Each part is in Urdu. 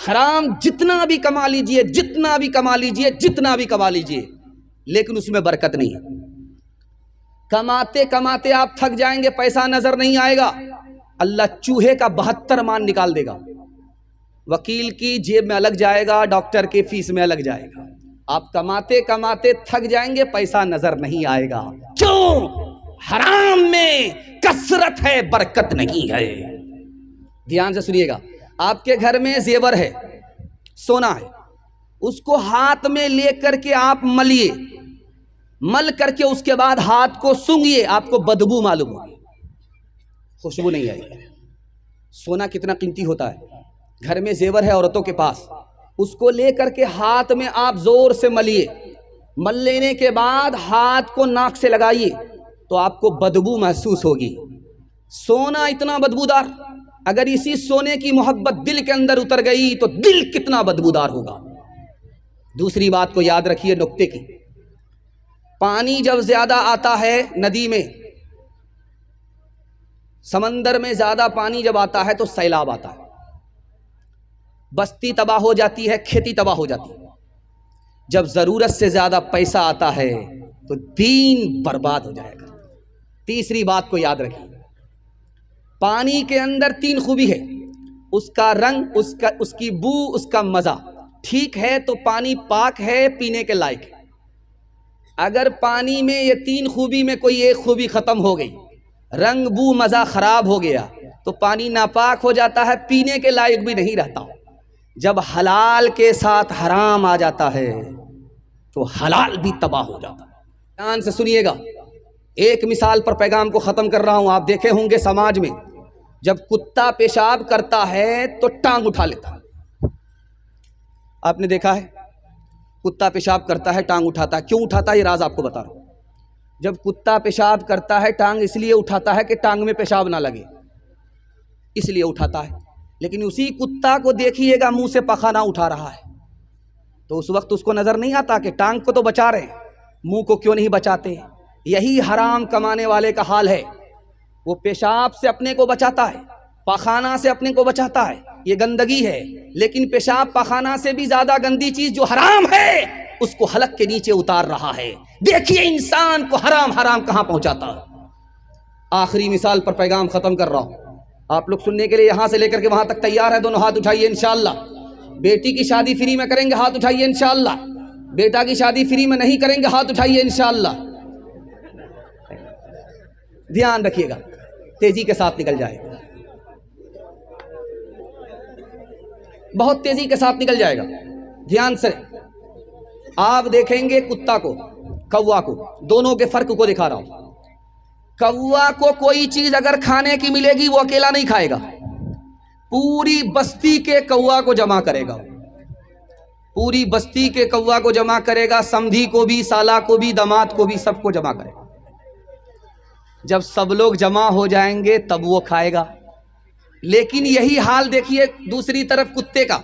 حرام جتنا بھی کما لیجئے، جتنا بھی کما لیجئے، جتنا بھی کما لیجئے، لیکن اس میں برکت نہیں ہے۔ کماتے کماتے آپ تھک جائیں گے، پیسہ نظر نہیں آئے گا، اللہ چوہے کا 72 مان نکال دے گا۔ وکیل کی جیب میں الگ جائے گا، ڈاکٹر کے فیس میں الگ جائے گا۔ آپ کماتے کماتے تھک جائیں گے، پیسہ نظر نہیں آئے گا۔ کیوں؟ حرام میں کثرت ہے، برکت نہیں ہے۔ دھیان سے سنیے گا، آپ کے گھر میں زیور ہے، سونا ہے، اس کو ہاتھ میں لے کر کے آپ ملیے، مل کر کے اس کے بعد ہاتھ کو سونگھیے، آپ کو بدبو معلوم ہوگی، خوشبو نہیں آئے گی۔ سونا کتنا قیمتی ہوتا ہے، گھر میں زیور ہے عورتوں کے پاس، اس کو لے کر کے ہاتھ میں آپ زور سے ملیے، مل لینے کے بعد ہاتھ کو ناک سے لگائیے تو آپ کو بدبو محسوس ہوگی۔ سونا اتنا بدبودار، اگر اسی سونے کی محبت دل کے اندر اتر گئی تو دل کتنا بدبودار ہوگا۔ دوسری بات کو یاد رکھیے نکتے کی، پانی جب زیادہ آتا ہے ندی میں، سمندر میں زیادہ پانی جب آتا ہے تو سیلاب آتا ہے، بستی تباہ ہو جاتی ہے، کھیتی تباہ ہو جاتی ہے۔ جب ضرورت سے زیادہ پیسہ آتا ہے تو دین برباد ہو جائے گا۔ تیسری بات کو یاد رکھیے، پانی کے اندر 3 خوبی ہے، اس کا رنگ، اس کی بو، اس کا مزہ۔ ٹھیک ہے تو پانی پاک ہے، پینے کے لائق ہے۔ اگر پانی میں یہ 3 خوبی میں کوئی ایک خوبی ختم ہو گئی، رنگ، بو، مزہ خراب ہو گیا، تو پانی ناپاک ہو جاتا ہے، پینے کے لائق بھی نہیں رہتا۔ جب حلال کے ساتھ حرام آ جاتا ہے تو حلال بھی تباہ ہو جاتا ہے۔ دھیان سے سنیے گا، ایک مثال پر پیغام کو ختم کر رہا ہوں۔ آپ دیکھے ہوں گے سماج میں جب کتا پیشاب کرتا ہے تو ٹانگ اٹھا لیتا ہے، آپ نے دیکھا ہے؟ کتا پیشاب کرتا ہے ٹانگ اٹھاتا ہے، کیوں اٹھاتا ہے یہ راز آپ کو بتا رہا ہوں۔ جب کتا پیشاب کرتا ہے ٹانگ اس لیے اٹھاتا ہے کہ ٹانگ میں پیشاب نہ لگے، اس لیے اٹھاتا ہے۔ لیکن اسی کتا کو دیکھیے گا منہ سے پخانہ اٹھا رہا ہے تو اس وقت اس کو نظر نہیں آتا کہ ٹانگ کو تو بچا رہے ہیں، منہ کو کیوں نہیں بچاتے؟ یہی حرام کمانے والے کا حال ہے، وہ پیشاب سے اپنے کو بچاتا ہے، پخانہ سے اپنے کو بچاتا ہے، یہ گندگی ہے، لیکن پیشاب پخانہ سے بھی زیادہ گندی چیز جو حرام ہے اس کو حلق کے نیچے اتار رہا ہے۔ دیکھیے انسان کو حرام کہاں پہنچاتا ہے۔ آخری مثال پر پیغام ختم کر رہا ہوں، آپ لوگ سننے کے لیے یہاں سے لے کر کے وہاں تک تیار ہے؟ دونوں ہاتھ اٹھائیے انشاءاللہ۔ بیٹی کی شادی فری میں کریں گے، ہاتھ اٹھائیے انشاءاللہ۔ بیٹا کی شادی فری میں نہیں کریں گے، ہاتھ اٹھائیے انشاءاللہ۔ دھیان رکھیے گا، تیزی کے ساتھ نکل جائے گا، بہت تیزی کے ساتھ نکل جائے گا۔ دھیان سے آپ دیکھیں گے کتا کو، کوا کو، دونوں کے فرق کو دکھا رہا ہوں۔ کوا کو کوئی چیز اگر کھانے کی ملے گی وہ اکیلا نہیں کھائے گا، پوری بستی کے کوا کو جمع کرے گا، پوری بستی کے کوا کو جمع کرے گا، سمدھی کو بھی، سالا کو بھی، داماد کو بھی، سب کو جمع کرے گا۔ جب سب لوگ جمع ہو جائیں گے تب وہ کھائے گا۔ لیکن یہی حال دیکھیے دوسری طرف کتے کا،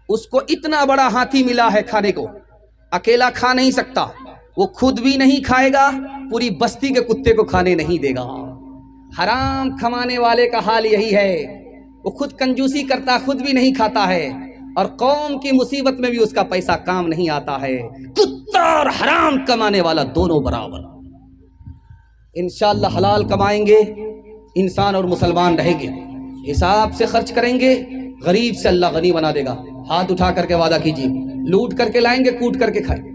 اس کو اتنا بڑا ہاتھی ملا ہے کھانے کو، اکیلا کھا نہیں سکتا، وہ خود بھی نہیں کھائے گا، پوری بستی کے کتے کو کھانے نہیں دے گا۔ حرام کمانے والے کا حال یہی ہے، وہ خود کنجوسی کرتا، خود بھی نہیں کھاتا ہے، اور قوم کی مصیبت میں بھی اس کا پیسہ کام نہیں آتا ہے۔ کتا اور حرام کمانے والا دونوں برابر۔ انشاءاللہ حلال کمائیں گے، انسان اور مسلمان رہیں گے، حساب سے خرچ کریں گے، غریب سے اللہ غنی بنا دے گا۔ ہاتھ اٹھا کر کے وعدہ کیجیے، لوٹ کر کے لائیں گے، کوٹ کر کے کھائیں گے۔